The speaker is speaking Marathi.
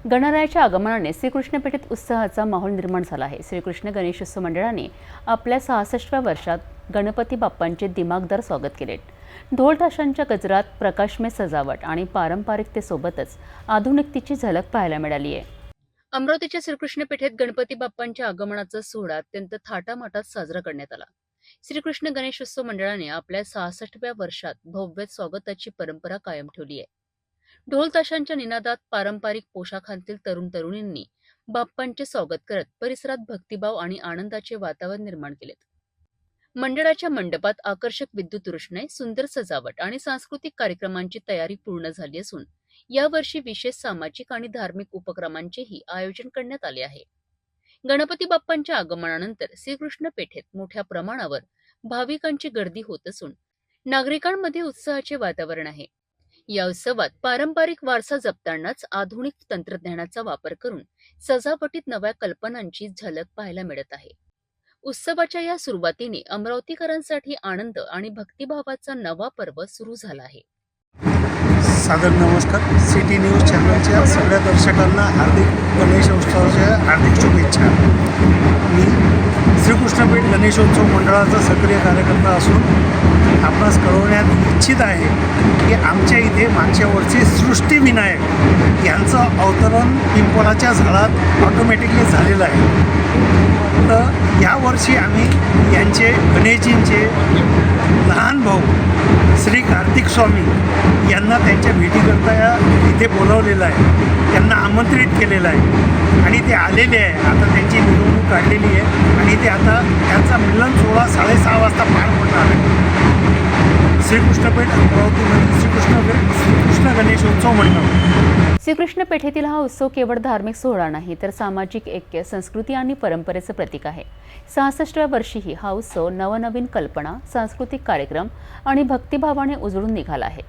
गणरायाच्या आगमनाने श्रीकृष्ण पेठेत उत्साहाचा माहोल निर्माण झाला आहे। श्रीकृष्ण गणेशोत्सव मंडळाने आपल्या 66व्या वर्षात गणपती बाप्पांचे दिमागदार स्वागत केले। ढोल ताशांच्या गजरात प्रकाशमय सजावट आणि पारंपरिकतेसोबतच आधुनिकतेची झलक पाहायला मिळाली आहे। अमरावतीच्या श्रीकृष्ण पेठेत गणपती बाप्पांच्या आगमनाचा सोहळा अत्यंत थाटामाटात साजरा करण्यात आला। श्रीकृष्ण गणेशोत्सव मंडळाने आपल्या 66व्या वर्षात भव्य स्वागताची परंपरा कायम ठेवली आहे। ढोल ताशांच्या निनादात पारंपरिक पोशाखांतील तरुण तरुणींनी बाप्पांचे स्वागत करत परिसरात भक्तिभाव आणि आनंदाचे वातावरण निर्माण केले। मंडळाच्या मंडपात आकर्षक विद्युत रोषणाई, सुंदर सजावट आणि सांस्कृतिक कार्यक्रमांची तयारी पूर्ण झाली असून यावर्षी विशेष सामाजिक आणि धार्मिक उपक्रमांचेही आयोजन करण्यात आले आहे। गणपती बाप्पांच्या आगमनानंतर श्रीकृष्ण पेठेत मोठ्या प्रमाणावर भाविकांची गर्दी होत असून नागरिकांमध्ये उत्साहाचे वातावरण आहे। या उत्सवात पारंपरिक वारसा जपतानाच आधुनिक तंत्रज्ञानाचा वापर करून सजावटीत नव्या कल्पनांची झलक पाहायला मिळत आहे। उत्सवाच्या या सुरुवातीने अमरावतीकरांसाठी आनंद आणि भक्तिभावाचा नवा पर्व सुरू झाला आहे। सादर नमस्कार। सिटी न्यूज चॅनलच्या सगळ्या दर्शकांना हार्दिक गणेशोत्सवाच्या हार्दिक शुभेच्छा। मी श्रीकृष्णपेठ गणेशोत्सव मंडळाचा सक्रिय कार्यकर्ता असून आपणास कळवण्यात इच्छित आहे की आमच्या इथे मागच्या वर्षी सृष्टीविनायक यांचं अवतरण पिंपळाच्या झाडात ऑटोमॅटिकली झालेलं आहे। तर यावर्षी आम्ही यांचे गणेशजींचे लहान भाऊ श्री कार्तिक स्वामी यांना त्यांच्या भेटीकरता इथे बोलवलेलं आहे, त्यांना आमंत्रित केलेलं आहे आणि ते आलेले आहे। आता त्यांची मिरवणूक काढलेली आहे आणि ते आता त्यांचा मिलन सोहळा 6:30 वाजता पार पडणार आहे। श्रीकृष्णपेठ अमरावतीमध्ये श्रीकृष्ण गणेशोत्सव मंडळ। श्रीकृष्ण पेठेतील हा उत्सव केवळ धार्मिक सोहळा नाही तर सामाजिक ऐक्य, संस्कृती आणि परंपरेचं प्रतीक आहे। 66व्या वर्षीही हा उत्सव नवनवीन कल्पना, सांस्कृतिक कार्यक्रम आणि भक्तिभावाने उजळून निघाला आहे।